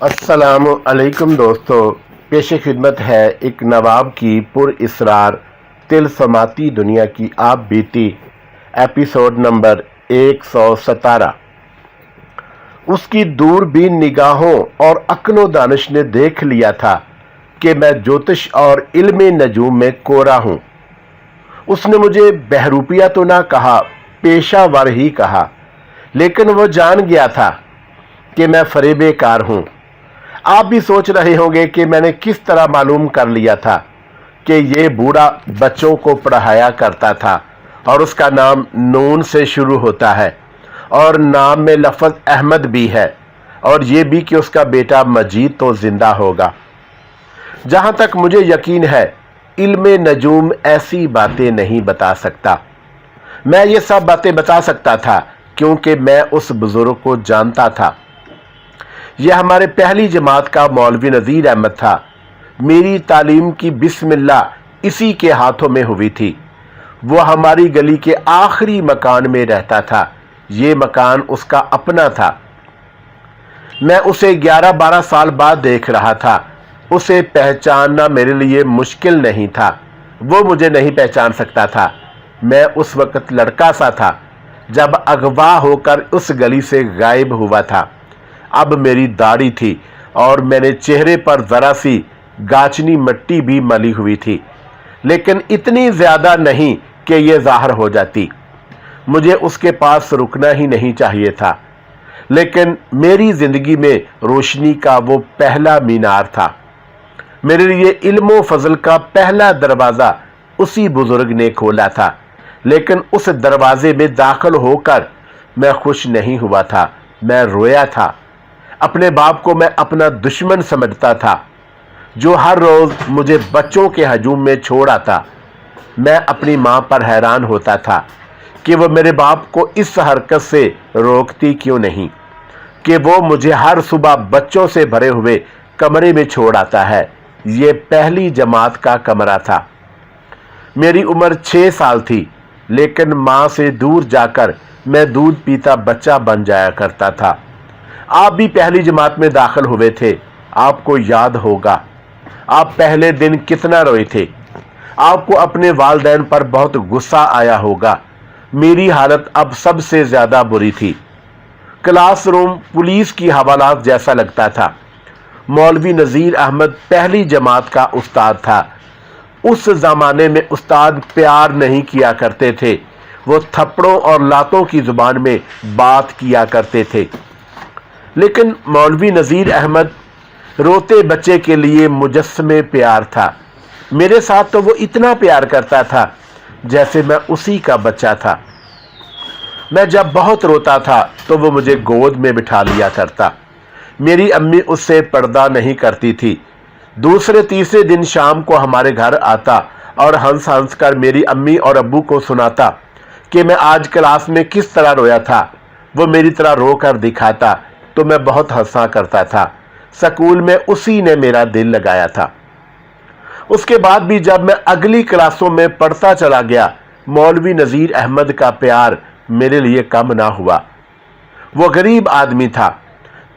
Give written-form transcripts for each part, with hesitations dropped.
अस्सलाम अलैकुम दोस्तों, पेश खिदमत है एक नवाब की पुरइसरार तिलस्माती दुनिया की आप बीती एपिसोड नंबर 117। उसकी दूरबीन निगाहों और अक्लो दानिश ने देख लिया था कि मैं ज्योतिष और इल्म नजूम में कोरा हूं। उसने मुझे बहरूपिया तो ना कहा, पेशावर ही कहा, लेकिन वो जान गया था कि मैं फरेबेकार हूं। आप भी सोच रहे होंगे कि मैंने किस तरह मालूम कर लिया था कि ये बूढ़ा बच्चों को पढ़ाया करता था और उसका नाम नून से शुरू होता है और नाम में लफ्ज़ अहमद भी है, और ये भी कि उसका बेटा मजीद तो जिंदा होगा। जहां तक मुझे यकीन है, इल्मे नजूम ऐसी बातें नहीं बता सकता। मैं ये सब बातें बता सकता था क्योंकि मैं उस बुजुर्ग को जानता था। यह हमारे पहली जमात का मौलवी नज़ीर अहमद था। मेरी तालीम की बिस्मिल्लाह इसी के हाथों में हुई थी। वो हमारी गली के आखिरी मकान में रहता था। ये मकान उसका अपना था। मैं उसे 11-12 साल बाद देख रहा था। उसे पहचानना मेरे लिए मुश्किल नहीं था। वो मुझे नहीं पहचान सकता था। मैं उस वक्त लड़का सा था जब अगवा होकर उस गली से गायब हुआ था। अब मेरी दाढ़ी थी और मैंने चेहरे पर जरा सी गाचनी मिट्टी भी मली हुई थी, लेकिन इतनी ज्यादा नहीं कि यह जाहिर हो जाती। मुझे उसके पास रुकना ही नहीं चाहिए था, लेकिन मेरी जिंदगी में रोशनी का वो पहला मीनार था। मेरे लिए इल्म फजल का पहला दरवाजा उसी बुजुर्ग ने खोला था, लेकिन उस दरवाजे में दाखिल होकर मैं खुश नहीं हुआ था। मैं रोया था। अपने बाप को मैं अपना दुश्मन समझता था, जो हर रोज मुझे बच्चों के हजूम में छोड़ आता। मैं अपनी मां पर हैरान होता था कि वो मेरे बाप को इस हरकत से रोकती क्यों नहीं, कि वो मुझे हर सुबह बच्चों से भरे हुए कमरे में छोड़ आता है। ये पहली जमात का कमरा था। मेरी उम्र 6 साल थी, लेकिन मां से दूर जाकर मैं दूध पीता बच्चा बन जाया करता था। आप भी पहली जमात में दाखिल हुए थे। आपको याद होगा आप पहले दिन कितना रोए थे। आपको अपने वालिदैन पर बहुत गुस्सा आया होगा। मेरी हालत अब सबसे ज्यादा बुरी थी। क्लासरूम पुलिस की हवालात जैसा लगता था। मौलवी नज़ीर अहमद पहली जमात का उस्ताद था। उस जमाने में उस्ताद प्यार नहीं किया करते थे। वो थप्पड़ों और लातों की जुबान में बात किया करते थे। लेकिन मौलवी नज़ीर अहमद रोते बच्चे के लिए मुजस्समे प्यार था। मेरे साथ तो वो इतना प्यार करता था जैसे मैं उसी का बच्चा था। मैं जब बहुत रोता था तो वो मुझे गोद में बिठा लिया करता। मेरी अम्मी उससे पर्दा नहीं करती थी। दूसरे तीसरे दिन शाम को हमारे घर आता और हंस हंस कर मेरी अम्मी और अब्बू को सुनाता कि मैं आज क्लास में किस तरह रोया था। वो मेरी तरह रो कर दिखाता तो मैं बहुत हंसा करता था। स्कूल में उसी ने मेरा दिल लगाया था। उसके बाद भी जब मैं अगली क्लासों में पढ़ता चला गया, मौलवी नज़ीर अहमद का प्यार मेरे लिए कम ना हुआ। वो गरीब आदमी था।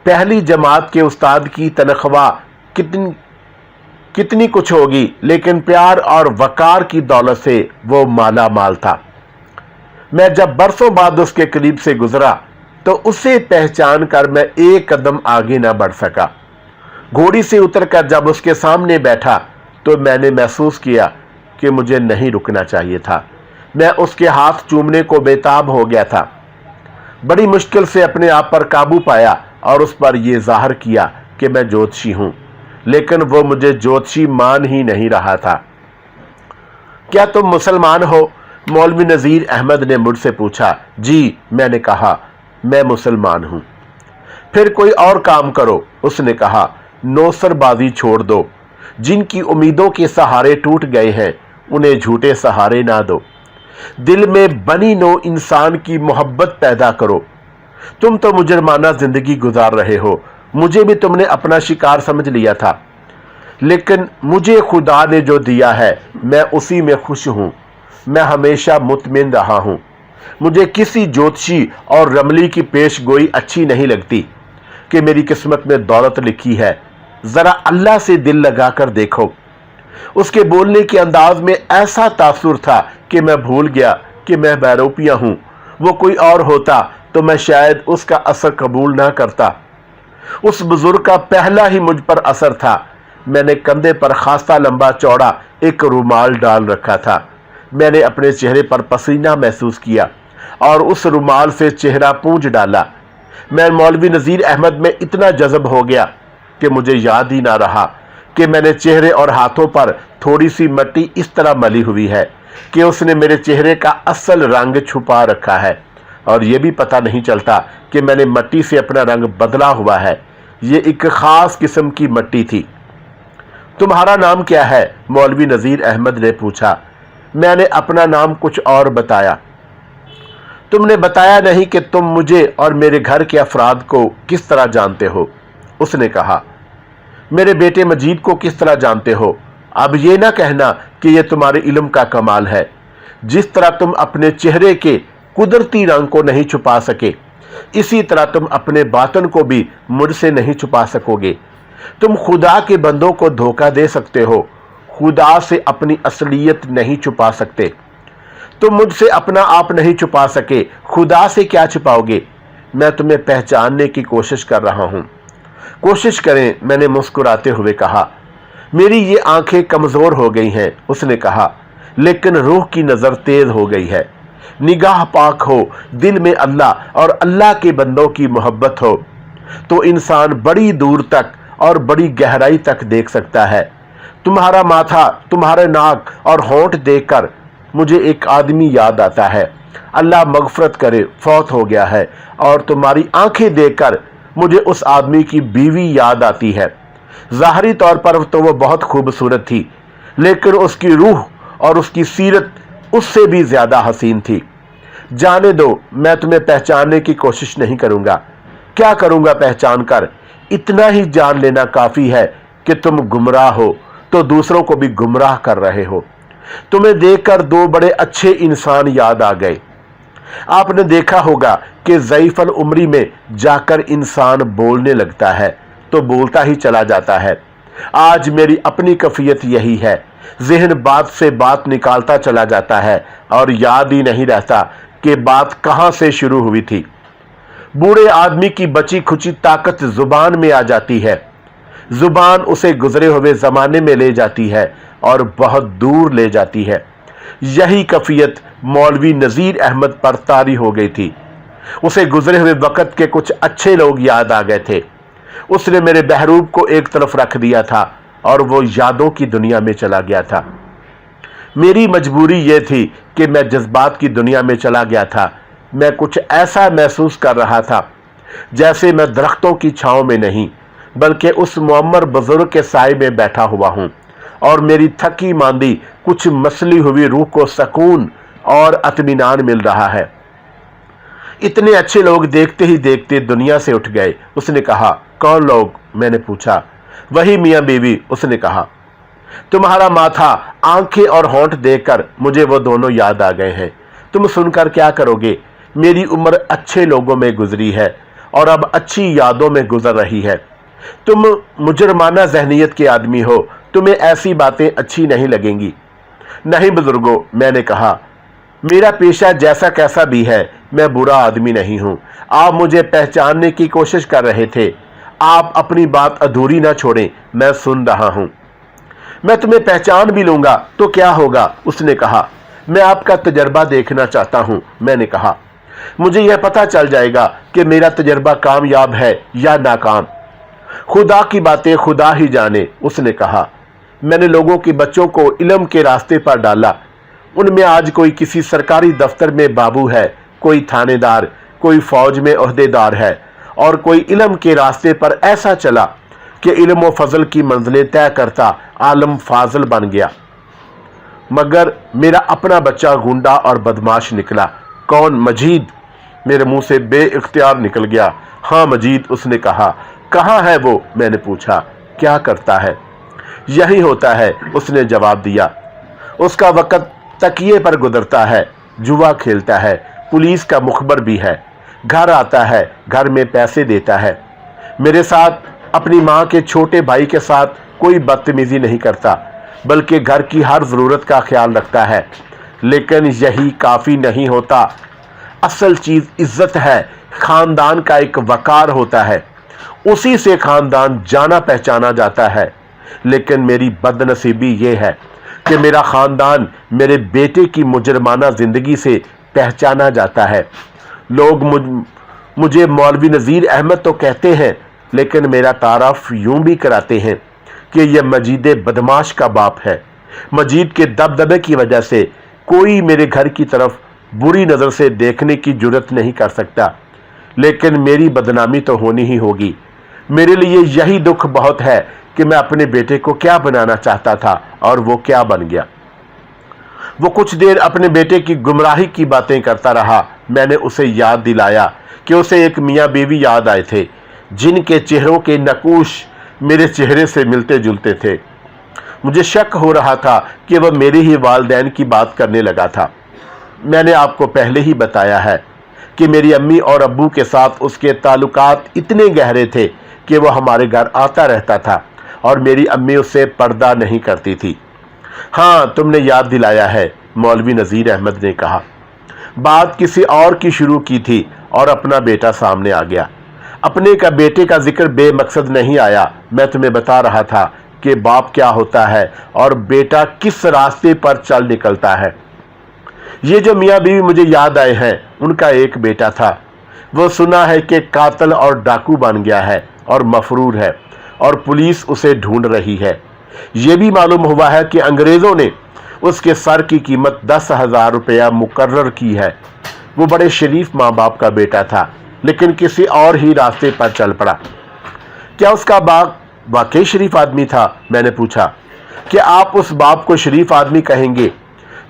पहली जमात के उस्ताद की तनख्वाह कितनी कुछ होगी, लेकिन प्यार और वकार की दौलत से वो माला माल था। मैं जब बरसों बाद उसके करीब से गुजरा तो उसे पहचान कर मैं एक कदम आगे ना बढ़ सका। घोड़ी से उतरकर जब उसके सामने बैठा तो मैंने महसूस किया कि मुझे नहीं रुकना चाहिए था। मैं उसके हाथ चूमने को बेताब हो गया था। बड़ी मुश्किल से अपने आप पर काबू पाया और उस पर यह जाहिर किया कि मैं ज्योतिषी हूं, लेकिन वो मुझे ज्योतिषी मान ही नहीं रहा था। क्या तुम मुसलमान हो? मौलवी नज़ीर अहमद ने मुझसे पूछा। जी, मैंने कहा, मैं मुसलमान हूं। फिर कोई और काम करो, उसने कहा। नौसरबाजी छोड़ दो। जिनकी उम्मीदों के सहारे टूट गए हैं, उन्हें झूठे सहारे ना दो। दिल में बनी नो इंसान की मोहब्बत पैदा करो। तुम तो मुजरमाना जिंदगी गुजार रहे हो। मुझे भी तुमने अपना शिकार समझ लिया था, लेकिन मुझे खुदा ने जो दिया है मैं उसी में खुश हूं। मैं हमेशा मुतमिन रहा हूं। मुझे किसी ज्योतिषी और रमली की पेश गोई अच्छी नहीं लगती। कि मेरी किस्मत में दौलत लिखी है। जरा अल्लाह से दिल लगाकर देखो। उसके बोलने के अंदाज में ऐसा तासुर था कि मैं भूल गया कि मैं बहरूपिया हूं। वो कोई और होता तो मैं शायद उसका असर कबूल ना करता। उस बुजुर्ग का पहला ही मुझ पर असर था। मैंने कंधे पर खासा लंबा चौड़ा एक रुमाल डाल रखा था। मैंने अपने चेहरे पर पसीना महसूस किया और उस रुमाल से चेहरा पूंछ डाला। मैं मौलवी नज़ीर अहमद में इतना जज़ब हो गया कि मुझे याद ही ना रहा कि मैंने चेहरे और हाथों पर थोड़ी सी मिट्टी इस तरह मली हुई है कि उसने मेरे चेहरे का असल रंग छुपा रखा है, और यह भी पता नहीं चलता कि मैंने मिट्टी से अपना रंग बदला हुआ है। ये एक खास किस्म की मिट्टी थी। तुम्हारा नाम क्या है? मौलवी नज़ीर अहमद ने पूछा। मैंने अपना नाम कुछ और बताया। तुमने बताया नहीं कि तुम मुझे और मेरे घर के अफराद को किस तरह जानते हो। उसने कहा, मेरे बेटे मजीद को किस तरह जानते हो? अब ये ना कहना कि यह तुम्हारे इल्म का कमाल है। जिस तरह तुम अपने चेहरे के कुदरती रंग को नहीं छुपा सके, इसी तरह तुम अपने बातन को भी मुझसे नहीं छुपा सकोगे। तुम खुदा के बंदों को धोखा दे सकते हो, खुदा से अपनी असलियत नहीं छुपा सकते। तुम मुझसे अपना आप नहीं छुपा सके, खुदा से क्या छुपाओगे? मैं तुम्हें पहचानने की कोशिश कर रहा हूं। कोशिश करें, मैंने मुस्कुराते हुए कहा। मेरी ये आंखें कमजोर हो गई हैं, उसने कहा, लेकिन रूह की नजर तेज हो गई है। निगाह पाक हो, दिल में अल्लाह और अल्लाह के बंदों की मोहब्बत हो तो इंसान बड़ी दूर तक और बड़ी गहराई तक देख सकता है। तुम्हारा माथा, तुम्हारे नाक और होंठ देखकर मुझे एक आदमी याद आता है। अल्लाह मगफरत करे, फौत हो गया है। और तुम्हारी आंखें देखकर मुझे उस आदमी की बीवी याद आती है। ज़ाहरी तौर पर तो वो बहुत खूबसूरत थी, लेकिन उसकी रूह और उसकी सीरत उससे भी ज्यादा हसीन थी। जाने दो, मैं तुम्हें पहचानने की कोशिश नहीं करूंगा। क्या करूंगा पहचान कर? इतना ही जान लेना काफी है कि तुम गुमराह हो तो दूसरों को भी गुमराह कर रहे हो। तुम्हें देखकर दो बड़े अच्छे इंसान याद आ गए। आपने देखा होगा कि ज़ईफ़ल उम्री में जाकर इंसान बोलने लगता है तो बोलता ही चला जाता है। आज मेरी अपनी कैफियत यही है। ज़हन बात से बात निकालता चला जाता है और याद ही नहीं रहता कि बात कहां से शुरू हुई थी। बूढ़े आदमी की बची खुची ताकत जुबान में आ जाती है। जुबान उसे गुजरे हुए जमाने में ले जाती है और बहुत दूर ले जाती है। यही कैफियत मौलवी नज़ीर अहमद पर तारी हो गई थी। उसे गुजरे हुए वक्त के कुछ अच्छे लोग याद आ गए थे। उसने मेरे बहरूप को एक तरफ रख दिया था और वो यादों की दुनिया में चला गया था। मेरी मजबूरी यह थी कि मैं जज्बात की दुनिया में चला गया था। मैं कुछ ऐसा महसूस कर रहा था जैसे मैं दरख्तों की छांव में नहीं बल्कि उस मुअम्मर बुजुर्ग के साए में बैठा हुआ हूं, और मेरी थकी मांदी कुछ मसली हुई रूह को सुकून और इत्मीनान मिल रहा है। इतने अच्छे लोग देखते ही देखते दुनिया से उठ गए। उसने कहा, कौन लोग? मैंने पूछा। वही मियां बीवी, उसने कहा। तुम्हारा माथा, आंखें और होंठ देखकर मुझे वो दोनों याद आ गए हैं। तुम सुनकर क्या करोगे? मेरी उम्र अच्छे लोगों में गुजरी है और अब अच्छी यादों में गुजर रही है। तुम मुजरमाना जहनीत के आदमी हो, तुम्हें ऐसी बातें अच्छी नहीं लगेंगी। नहीं बुजुर्गो, मैंने कहा, मेरा पेशा जैसा कैसा भी है, मैं बुरा आदमी नहीं हूं। आप मुझे पहचानने की कोशिश कर रहे थे। आप अपनी बात अधूरी ना छोड़ें, मैं सुन रहा हूं। मैं तुम्हें पहचान भी लूंगा तो क्या होगा? उसने कहा। मैं आपका तजर्बा देखना चाहता हूं, मैंने कहा। मुझे यह पता चल जाएगा कि मेरा तजर्बा कामयाब है या नाकाम। खुदा की बातें खुदा ही जाने, उसने कहा। मैंने लोगों के बच्चों को इल्म के रास्ते पर डाला। उनमें आज कोई किसी सरकारी दफ्तर में बाबू है, कोई थानेदार, कोई फौज में ओहदेदार है, और कोई इल्म के रास्ते पर ऐसा चला कि इल्म व फजल की मंजिलें तय करता आलम फाजल बन गया। मगर मेरा अपना बच्चा गुंडा और बदमाश निकला। कौन? मजीद। मेरे मुंह से बेइख्तियार निकल गया। हाँ मजीद, उसने कहा। कहाँ है वो? मैंने पूछा। क्या करता है? यही होता है, उसने जवाब दिया। उसका वक्त तकिए पर गुजरता है, जुआ खेलता है, पुलिस का मुखबर भी है, घर आता है, घर में पैसे देता है। मेरे साथ अपनी माँ के छोटे भाई के साथ कोई बदतमीजी नहीं करता, बल्कि घर की हर ज़रूरत का ख्याल रखता है। लेकिन यही काफ़ी नहीं होता। असल चीज़ इज्जत है, ख़ानदान का एक वक़ार होता है, उसी से ख़ानदान जाना पहचाना जाता है। लेकिन मेरी बदनसीबी ये है कि मेरा ख़ानदान मेरे बेटे की मुजरमाना ज़िंदगी से पहचाना जाता है। लोग मुझे मौलवी नज़ीर अहमद तो कहते हैं, लेकिन मेरा तारफ़ यूं भी कराते हैं कि यह मजीद बदमाश का बाप है। मजीद के दबदबे की वजह से कोई मेरे घर की तरफ बुरी नज़र से देखने की जुर्रत नहीं कर सकता। लेकिन मेरी बदनामी तो होनी ही होगी। मेरे लिए यही दुख बहुत है कि मैं अपने बेटे को क्या बनाना चाहता था और वो क्या बन गया। वो कुछ देर अपने बेटे की गुमराही की बातें करता रहा। मैंने उसे याद दिलाया कि उसे एक मियाँ बीवी याद आए थे, जिनके चेहरों के नकूश मेरे चेहरे से मिलते जुलते थे। मुझे शक हो रहा था कि वह मेरे ही वालिदैन की बात करने लगा था। मैंने आपको पहले ही बताया है कि मेरी अम्मी और अब्बू के साथ उसके ताल्लुकात इतने गहरे थे कि वह हमारे घर आता रहता था और मेरी अम्मी उससे पर्दा नहीं करती थी। हाँ, तुमने याद दिलाया है, मौलवी नज़ीर अहमद ने कहा। बात किसी और की शुरू की थी और अपना बेटा सामने आ गया। अपने का बेटे का जिक्र बेमकसद नहीं आया। मैं तुम्हें बता रहा था कि बाप क्या होता है और बेटा किस रास्ते पर चल निकलता है। ये जो मियाँ बीवी मुझे याद आए हैं, उनका एक बेटा था। वो सुना है कि कातिल और डाकू बन गया है और मफरूर है और पुलिस उसे ढूंढ रही है। ये भी मालूम हुआ है कि अंग्रेज़ों ने उसके सर की कीमत 10,000 रुपया मुकर्रर की है। वो बड़े शरीफ माँ बाप का बेटा था, लेकिन किसी और ही रास्ते पर चल पड़ा। क्या उसका बाप वाकई शरीफ आदमी था? मैंने पूछा। कि आप उस बाप को शरीफ आदमी कहेंगे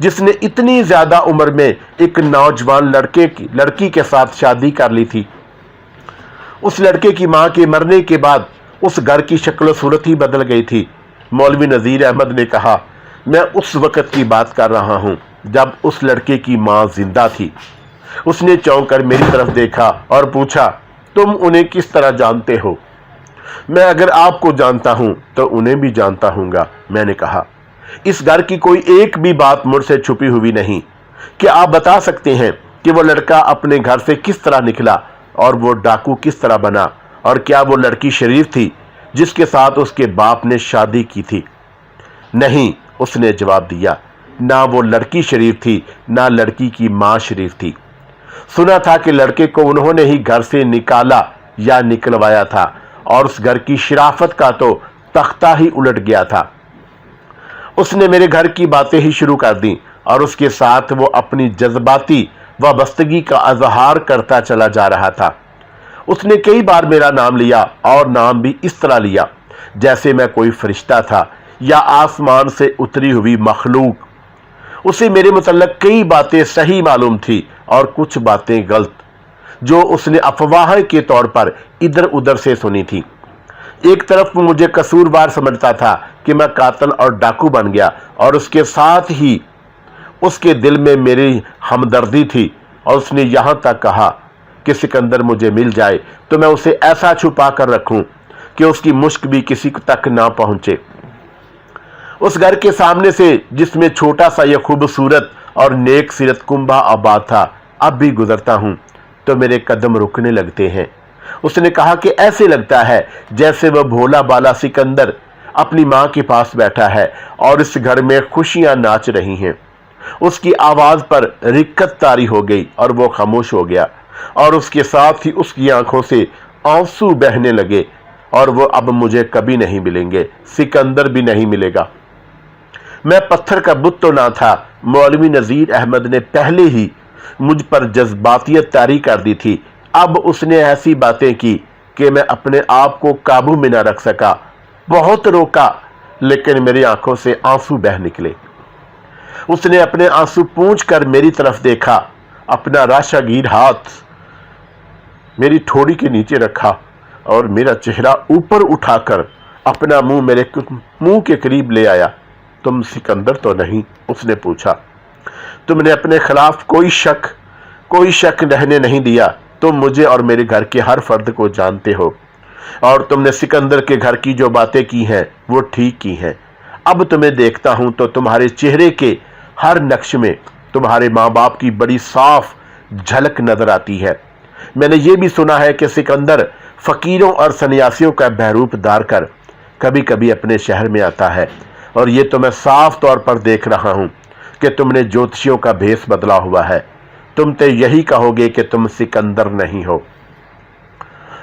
जिसने इतनी ज़्यादा उम्र में एक नौजवान लड़की के साथ शादी कर ली थी? उस लड़के की माँ के मरने के बाद उस घर की शक्ल सूरत ही बदल गई थी। मौलवी नज़ीर अहमद ने कहा, मैं उस वक़्त की बात कर रहा हूँ जब उस लड़के की माँ जिंदा थी। उसने चौंक कर मेरी तरफ देखा और पूछा, तुम उन्हें किस तरह जानते हो? मैं अगर आपको जानता हूं तो उन्हें भी जानता हूंगा, मैंने कहा। इस घर की कोई एक भी बात मुझसे छुपी हुई नहीं। क्या आप बता सकते हैं कि वो लड़का अपने घर से किस तरह निकला और वो डाकू किस तरह बना? और क्या वो लड़की शरीफ थी जिसके साथ उसके बाप ने शादी की थी? नहीं, उसने जवाब दिया। ना वो लड़की शरीफ थी, ना लड़की की माँ शरीफ थी। सुना था कि लड़के को उन्होंने ही घर से निकाला या निकलवाया था और उस घर की शराफत का तो तख्ता ही उलट गया था। उसने मेरे घर की बातें ही शुरू कर दी और उसके साथ वो अपनी जज्बाती वाबस्तगी का इजहार करता चला जा रहा था। उसने कई बार मेरा नाम लिया और नाम भी इस तरह लिया जैसे मैं कोई फरिश्ता था या आसमान से उतरी हुई मखलूक। उसे मेरे मुतल्लक कई बातें सही मालूम थी और कुछ बातें गलत, जो उसने अफवाह के तौर पर इधर उधर से सुनी थी। एक तरफ वो मुझे कसूरवार समझता था कि मैं कातिल और डाकू बन गया, और उसके साथ ही उसके दिल में मेरी हमदर्दी थी और उसने यहाँ तक कहा कि सिकंदर मुझे मिल जाए तो मैं उसे ऐसा छुपा कर रखूं कि उसकी मुश्क भी किसी तक ना पहुंचे। उस घर के सामने से जिसमें छोटा सा यह खूबसूरत और नेक सीरत कुंभा आबाद था, अब भी गुजरता हूं तो मेरे कदम रुकने लगते हैं। उसने कहा कि ऐसे लगता है जैसे वह भोला बाला सिकंदर अपनी माँ के पास बैठा है और इस घर में खुशियां नाच रही हैं। उसकी आवाज पर रिक्कत तारी हो गई और वो खामोश हो गया, और उसके साथ ही उसकी आंखों से आंसू बहने लगे। और वो अब मुझे कभी नहीं मिलेंगे, सिकंदर भी नहीं मिलेगा। मैं पत्थर का बुत तो ना था। मौलवी नज़ीर अहमद ने पहले ही मुझ पर जज्बातियत तारी कर दी थी। अब उसने ऐसी बातें की कि मैं अपने आप को काबू में न रख सका। बहुत रोका, लेकिन मेरी आंखों से आंसू बह निकले। उसने अपने आंसू पूंछ कर मेरी तरफ देखा, अपना राशागीर हाथ मेरी ठोड़ी के नीचे रखा और मेरा चेहरा ऊपर उठाकर अपना मुंह मेरे मुंह के करीब ले आया। तुम सिकंदर तो नहीं? उसने पूछा। तुमने अपने खिलाफ कोई शक रहने नहीं दिया। तुम मुझे और मेरे घर के हर फर्द को जानते हो। اور تم نے سکندر کے گھر کی جو باتیں کی ہیں وہ ٹھیک کی ہیں۔ اب تمہیں دیکھتا ہوں تو تمہارے چہرے کے ہر نقش میں تمہارے ماں باپ کی بڑی صاف جھلک نظر آتی ہے۔ میں نے یہ بھی سنا ہے کہ سکندر فقیروں اور سنیاسیوں کا بہروپ دھار کر کبھی کبھی اپنے شہر میں آتا ہے، اور یہ تو میں صاف طور پر دیکھ رہا ہوں کہ تم نے جوتشیوں کا بھیس بدلا ہوا ہے۔ تم تو یہی کہو گے کہ تم سکندر نہیں ہو۔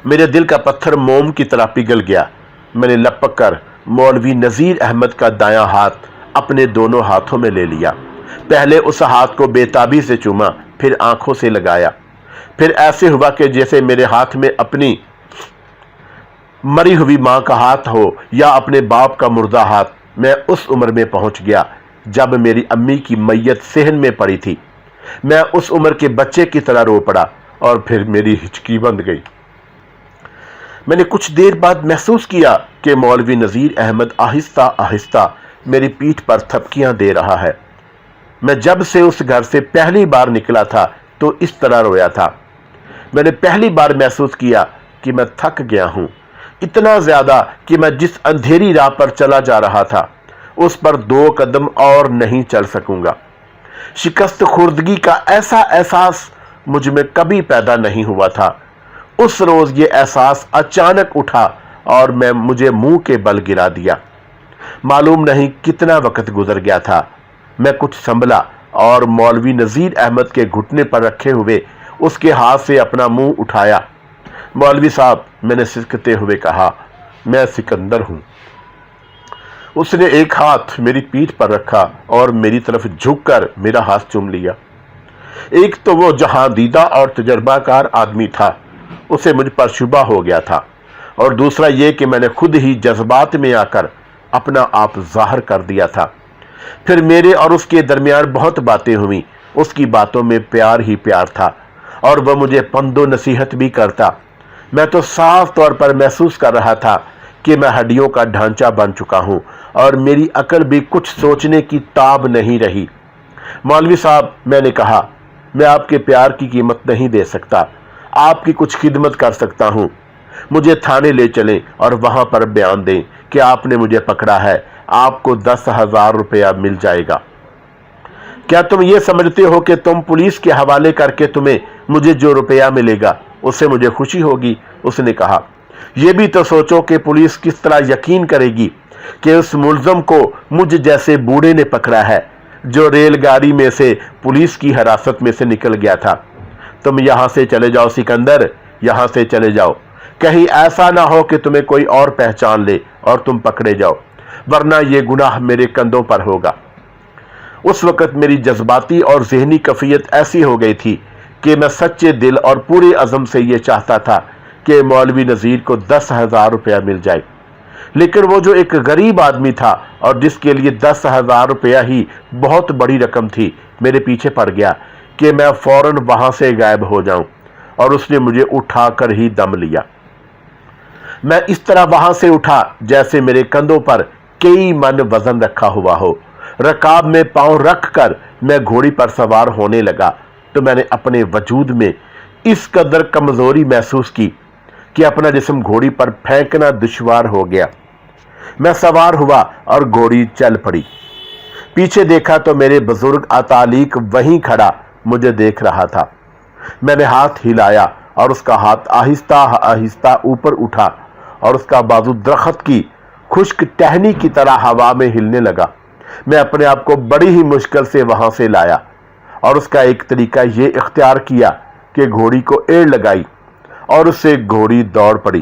میرے دل کا پتھر موم کی طرح پگھل گیا۔ میں نے لپک کر مولوی نذیر احمد کا دایاں ہاتھ اپنے دونوں ہاتھوں میں لے لیا۔ پہلے اس ہاتھ کو بے تابی سے چوما، پھر آنکھوں سے لگایا۔ پھر ایسے ہوا کہ جیسے میرے ہاتھ میں اپنی مری ہوئی ماں کا ہاتھ ہو یا اپنے باپ کا مردہ ہاتھ۔ میں اس عمر میں پہنچ گیا جب میری امی کی میت صحن میں پڑی تھی۔ میں اس عمر کے بچے کی طرح رو پڑا اور پھر میری ہچکی بند گئی۔ میں نے کچھ دیر بعد محسوس کیا کہ مولوی نذیر احمد آہستہ آہستہ میری پیٹھ پر تھپکیاں دے رہا ہے۔ میں جب سے اس گھر سے پہلی بار نکلا تھا تو اس طرح رویا تھا۔ میں نے پہلی بار محسوس کیا کہ میں تھک گیا ہوں، اتنا زیادہ کہ میں جس اندھیری راہ پر چلا جا رہا تھا اس پر 2 قدم اور نہیں چل سکوں گا۔ شکست خوردگی کا ایسا احساس مجھ میں کبھی پیدا نہیں ہوا تھا۔ اس روز یہ احساس اچانک اٹھا اور مجھے منہ کے بل گرا دیا۔ معلوم نہیں کتنا وقت گزر گیا تھا۔ میں کچھ سنبھلا اور مولوی نذیر احمد کے گھٹنے پر رکھے ہوئے اس کے ہاتھ سے اپنا منہ اٹھایا۔ مولوی صاحب، میں نے سسکتے ہوئے کہا، میں سکندر ہوں۔ اس نے ایک ہاتھ میری پیٹھ پر رکھا اور میری طرف جھک کر میرا ہاتھ چوم لیا۔ ایک تو وہ جہاں دیدہ اور تجربہ کار آدمی تھا، اسے مجھ پر شبہ ہو گیا تھا، اور دوسرا یہ کہ میں نے خود ہی جذبات میں آ کر اپنا آپ ظاہر کر دیا تھا۔ پھر میرے اور اس کے درمیان بہت باتیں ہوئیں۔ اس کی باتوں میں پیار ہی پیار تھا اور وہ مجھے پند و نصیحت بھی کرتا۔ میں تو صاف طور پر محسوس کر رہا تھا کہ میں ہڈیوں کا ڈھانچہ بن چکا ہوں اور میری عقل بھی کچھ سوچنے کی تاب نہیں رہی۔ مولوی صاحب، میں نے کہا، میں آپ کے پیار کی قیمت نہیں دے سکتا، آپ کی کچھ خدمت کر سکتا ہوں۔ مجھے تھانے لے چلیں اور وہاں پر بیان دیں کہ آپ نے مجھے پکڑا ہے، آپ کو 10,000 روپیہ مل جائے گا۔ کیا تم یہ سمجھتے ہو کہ تم پولیس کے حوالے کر کے تمہیں مجھے جو روپیہ ملے گا اس سے مجھے خوشی ہوگی؟ اس نے کہا، یہ بھی تو سوچو کہ پولیس کس طرح یقین کرے گی کہ اس ملزم کو مجھ جیسے بوڑھے نے پکڑا ہے جو ریل گاڑی میں سے پولیس کی حراست میں سے نکل گیا تھا۔ تم یہاں سے چلے جاؤ سکندر، یہاں سے چلے جاؤ، کہیں ایسا نہ ہو کہ تمہیں کوئی اور پہچان لے اور تم پکڑے جاؤ، ورنہ یہ گناہ میرے کندھوں پر ہوگا۔ اس وقت میری جذباتی اور ذہنی کیفیت ایسی ہو گئی تھی کہ میں سچے دل اور پورے عزم سے یہ چاہتا تھا کہ مولوی نذیر کو 10,000 روپیہ مل جائے، لیکن وہ جو ایک غریب آدمی تھا اور جس کے لیے 10,000 روپیہ ہی بہت بڑی رقم تھی، میرے پیچھے پڑ گیا کہ میں فوراً وہاں سے غائب ہو جاؤں، اور اس نے مجھے اٹھا کر ہی دم لیا۔ میں اس طرح وہاں سے اٹھا جیسے میرے کندھوں پر کئی من وزن رکھا ہوا ہو۔ رکاب میں پاؤں رکھ کر میں گھوڑی پر سوار ہونے لگا تو میں نے اپنے وجود میں اس قدر کمزوری محسوس کی کہ اپنا جسم گھوڑی پر پھینکنا دشوار ہو گیا۔ میں سوار ہوا اور گھوڑی چل پڑی۔ پیچھے دیکھا تو میرے بزرگ اتالیق وہیں کھڑا مجھے دیکھ رہا تھا۔ میں نے ہاتھ ہلایا اور اس کا ہاتھ آہستہ آہستہ اوپر اٹھا اور اس کا بازو درخت کی خشک ٹہنی کی طرح ہوا میں ہلنے لگا۔ میں اپنے آپ کو بڑی ہی مشکل سے وہاں سے لایا اور اس کا ایک طریقہ یہ اختیار کیا کہ گھوڑی کو ایڑ لگائی اور اس سے گھوڑی دوڑ پڑی۔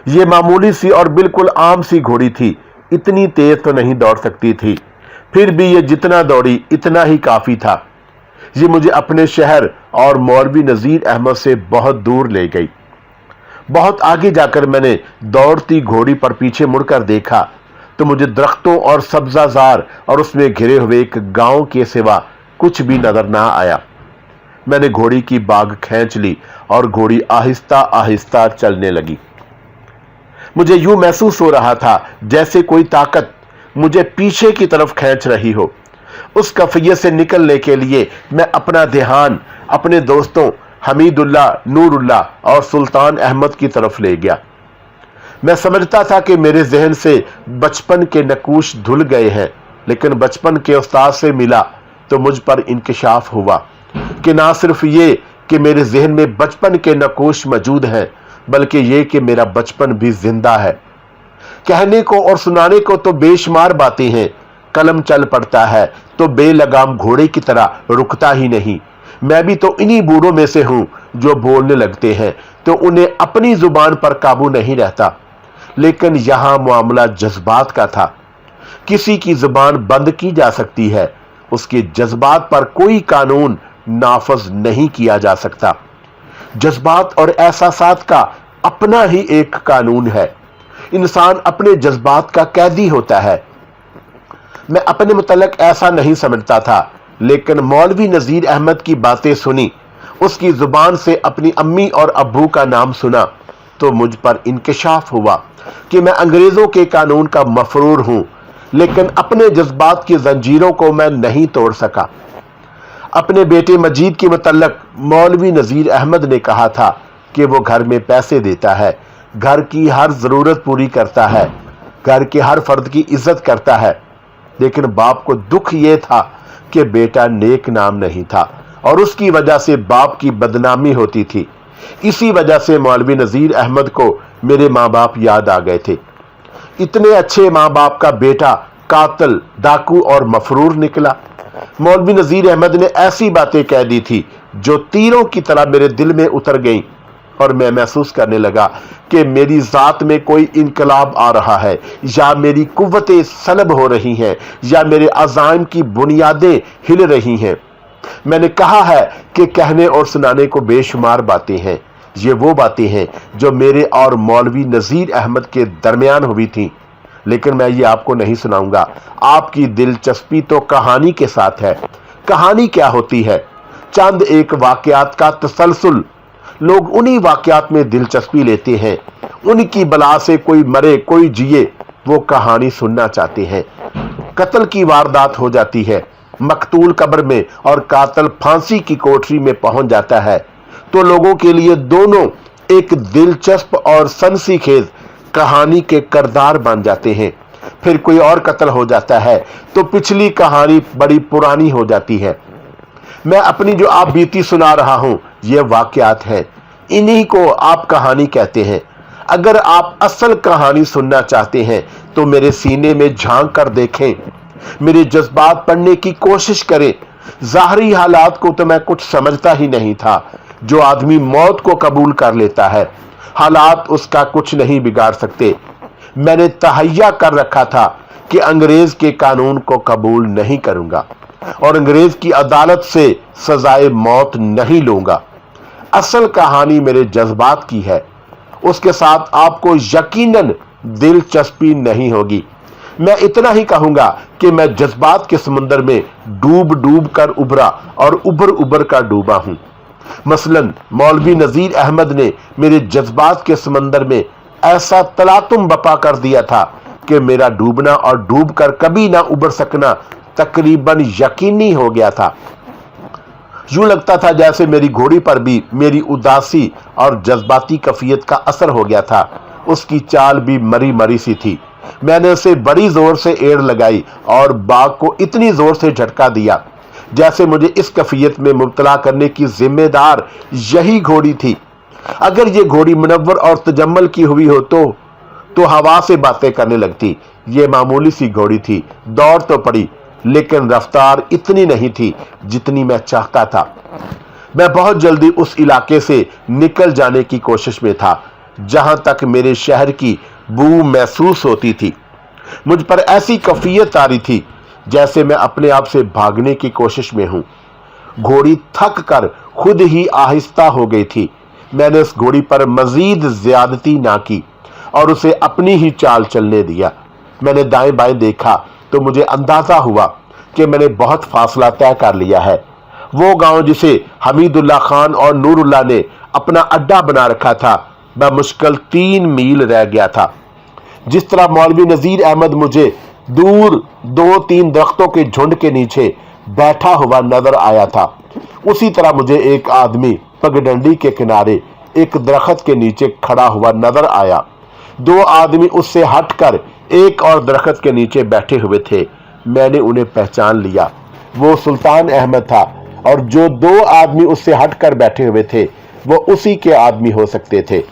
یہ معمولی سی اور بالکل عام سی گھوڑی تھی، اتنی تیز تو نہیں دوڑ سکتی تھی، پھر بھی یہ جتنا دوڑی اتنا ہی کافی تھا۔ یہ مجھے اپنے شہر اور مولوی نذیر احمد سے بہت دور لے گئی۔ بہت آگے جا کر میں نے دوڑتی گھوڑی پر پیچھے مڑ کر دیکھا تو مجھے درختوں اور سبزہ زار اور اس میں گھرے ہوئے ایک گاؤں کے سوا کچھ بھی نظر نہ آیا۔ میں نے گھوڑی کی باگ کھینچ لی اور گھوڑی آہستہ آہستہ چلنے لگی۔ مجھے یوں محسوس ہو رہا تھا جیسے کوئی طاقت مجھے پیچھے کی طرف کھینچ رہی ہو۔ اس کیفیت سے نکلنے کے لیے میں اپنا دھیان اپنے دوستوں حمید اللہ، نور اللہ اور سلطان احمد کی طرف لے گیا۔ मैं समझता था कि मेरे जहन से बचपन के नकूश धुल गए हैं, लेकिन बचपन के उस्ताद से मिला तो मुझ पर इंकशाफ हुआ कि ना सिर्फ ये कि मेरे जहन में बचपन के नकूश मौजूद हैं, बल्कि ये कि मेरा बचपन भी जिंदा है। कहने को और सुनाने को तो बेशुमार बातें हैं, कलम चल पड़ता है तो बेलगाम घोड़े की तरह रुकता ही नहीं। मैं भी तो इन्हीं बूढ़ों में से हूं जो बोलने लगते हैं तो उन्हें अपनी जुबान पर काबू नहीं रहता। लेकिन यहां मामला जज्बात का था। किसी की जुबान बंद की जा सकती है, उसके जज्बात पर कोई कानून नाफज नहीं किया जा सकता। जज्बात और एहसासात का अपना ही एक कानून है। इंसान अपने जज्बात का कैदी होता है। मैं अपने मुतल्लिक ऐसा नहीं समझता था, लेकिन मौलवी नजीर अहमद की बातें सुनी, उसकी जुबान से अपनी अम्मी और अब्बू का नाम सुना तो मुझ पर इंकशाफ हुआ कि मैं अंग्रेजों के कानून का मफरूर हूं, लेकिन अपने जज्बात की जंजीरों को मैं नहीं तोड़ सका। अपने बेटे मजीद के मुतल्लिक मौलवी नजीर अहमद ने कहा था कि वो घर में पैसे देता है, घर की हर जरूरत पूरी करता है, घर के हर फर्द की इज्जत करता है, लेकिन बाप को दुख ये था कि बेटा नेक नाम नहीं था और उसकी वजह से बाप की बदनामी होती थी। इसी वजह से मौलवी नजीर अहमद को मेरे माँ बाप याद आ गए थे। इतने अच्छे माँ बाप का बेटा कातिल, डाकू और मफरूर निकला। मौलवी नजीर अहमद ने ऐसी बातें कह दी थी जो तीरों की तरह मेरे दिल में उतर गईं और मैं महसूस करने लगा कि मेरी जात में कोई इनकलाब आ रहा है, या मेरी कुव्वतें सलब हो रही हैं, या मेरे अज़ाइम की बुनियादें हिल रही हैं। मैंने कहा है कि कहने और सुनाने को बेशुमार बातें हैं। ये वो बातें हैं जो मेरे और मौलवी नजीर अहमद के दरमियान हुई थी, लेकिन मैं ये आपको नहीं सुनाऊंगा। आपकी दिलचस्पी तो कहानी के साथ है। कहानी क्या होती है? चंद एक वाकयात का तसलसल। लोग उन्हीं वाकयात में दिलचस्पी लेते हैं। उनकी बला से कोई मरे कोई जिए, वो कहानी सुनना चाहते हैं। कत्ल की वारदात हो जाती है, मकतूल कब्र में और कातिल फांसी की कोठरी में पहुंच जाता है, तो लोगों के लिए दोनों एक दिलचस्प और सनसीखेज कहानी के किरदार बन जाते हैं। फिर कोई और कत्ल हो जाता है तो पिछली कहानी बड़ी पुरानी हो जाती है। मैं अपनी जो आप बीती सुना रहा हूं, ये वाकयात हैं, इन्हीं को आप कहानी कहते हैं। अगर आप असल कहानी सुनना चाहते हैं तो मेरे सीने में झांक कर देखें, मेरे जज्बात पढ़ने की कोशिश करें। ज़ाहरी हालात को तो मैं कुछ समझता ही नहीं था। जो आदमी मौत को कबूल कर लेता है, हालात उसका कुछ नहीं बिगाड़ सकते। मैंने तहैया कर रखा था कि अंग्रेज के कानून को कबूल नहीं करूंगा और अंग्रेज की अदालत से सजाए मौत नहीं लूंगा। असल कहानी मेरे जज्बात की है, उसके साथ आपको यकीनन दिलचस्पी नहीं होगी। मैं इतना ही कहूंगा कि मैं जज्बात के समुंदर में डूब डूब कर उभरा और उभर उभर कर डूबा हूं। मसलन मौलवी नजीर अहमद ने मेरे जज्बात के समंदर में ऐसा तलातुम बपा कर दिया था कि मेरा डूबना और डूब कर कभी ना उबर सकना तकरीबन यकीनी हो गया था। यूं लगता था जैसे मेरी घोड़ी पर भी मेरी उदासी और जज्बाती कफियत का असर हो गया था। उसकी चाल भी मरी मरी सी थी। मैंने उसे बड़ी जोर से एड़ लगाई और बाग को इतनी जोर से झटका दिया जैसे मुझे इस कफियत में मुब्तला करने की जिम्मेदार यही घोड़ी थी। अगर ये घोड़ी मुनव्वर और तजम्मल की हुई हो तो हवा से बातें करने लगती। ये मामूली सी घोड़ी थी, दौड़ तो पड़ी, लेकिन रफ्तार इतनी नहीं थी जितनी मैं चाहता था। मैं बहुत जल्दी उस इलाके से निकल जाने की कोशिश में था जहां तक मेरे शहर की बू महसूस होती थी। मुझ पर ऐसी कफियत आ रही थी जैसे मैं अपने आप से भागने की कोशिश में हूं। घोड़ी थक कर खुद ही आहिस्ता हो गई थी। मैंने उस घोड़ी पर मजीद ज्यादती ना की और उसे अपनी ही चाल चलने दिया। मैंने दाएं बाएं देखा तो मुझे अंदाजा हुआ कि मैंने बहुत फासला तय कर लिया है। वो गांव जिसे हमीदुल्ला खान और नूरुल्लाह ने अपना अड्डा बना रखा था, बमुश्किल 3 मील रह गया था। जिस तरह मौलवी नजीर अहमद मुझे दूर 2-3 दरख्तों के झुंड के नीचे बैठा हुआ नजर आया था, उसी तरह मुझे एक आदमी पगडंडी के किनारे एक दरख्त के नीचे खड़ा हुआ नजर आया। दो आदमी उससे हटकर एक और दरख्त के नीचे बैठे हुए थे। मैंने उन्हें पहचान लिया, वो सुल्तान अहमद था, और जो दो आदमी उससे हटकर बैठे हुए थे वो उसी के आदमी हो सकते थे।